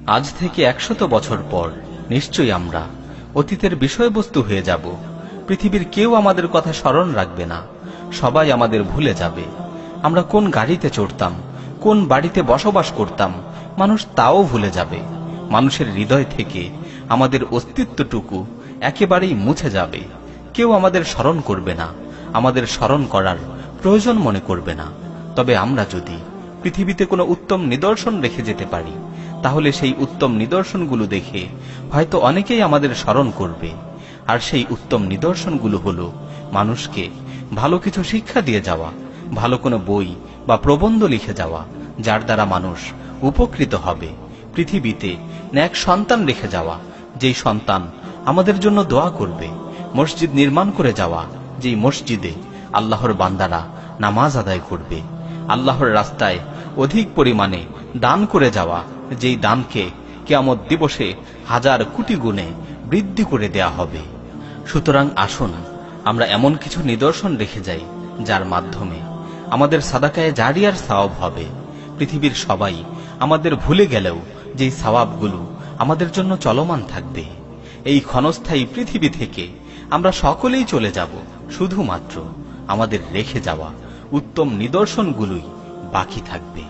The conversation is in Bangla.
আজ থেকে 100 বছর পর নিশ্চয়ই আমরা অতীতের বিষয়বস্তু হয়ে যাব। পৃথিবীর কেউ আমাদের কথা স্মরণ রাখবে না, সবাই আমাদের ভুলে যাবে। আমরা কোন গাড়িতে চড়তাম, কোন বাড়িতে বসবাস করতাম, মানুষ তাও ভুলে যাবে। মানুষের হৃদয় থেকে আমাদের অস্তিত্বটুকু একেবারেই মুছে যাবে। কেউ আমাদের স্মরণ করবে না, আমাদের স্মরণ করার প্রয়োজন মনে করবে না। তবে আমরা যদি পৃথিবীতে কোনো উত্তম নিদর্শন রেখে যেতে পারি, তাহলে সেই উত্তম নিদর্শনগুলো দেখে হয়তো অনেকেই আমাদের স্মরণ করবে। আর সেই উত্তম নিদর্শনগুলো হলো মানুষকে ভালো কিছু শিক্ষা দিয়ে যাওয়া, ভালো কোনো বই বা প্রবন্ধ লিখে যাওয়া, যার দ্বারা মানুষ উপকৃত হবে। পৃথিবীতে নেক সন্তান রেখে যাওয়া, যেই সন্তান আমাদের জন্য দোয়া করবে। মসজিদ নির্মাণ করে যাওয়া, যেই মসজিদে আল্লাহর বান্দারা নামাজ আদায় করবে। আল্লাহর রাস্তায় অধিক পরিমাণে দান করে যাওয়া, যেই দানকে কিয়ামত দিবসে 1000 কোটি গুণে বৃদ্ধি করে দেয়া হবে। সুতরাং আসুন আমরা এমন কিছু নিদর্শন রেখে যাই, যার মাধ্যমে আমাদের সাদাকায়ে জারিয়ার সওয়াব হবে। পৃথিবীর সবাই আমাদের ভুলে গেলেও যেই সওয়াবগুলো আমাদের জন্য চলমান থাকবে। এই ক্ষণস্থায়ী পৃথিবী থেকে আমরা সকলেই চলে যাব, শুধুমাত্র আমাদের রেখে যাওয়া উত্তম নিদর্শনগুলোই বাকি থাকবে।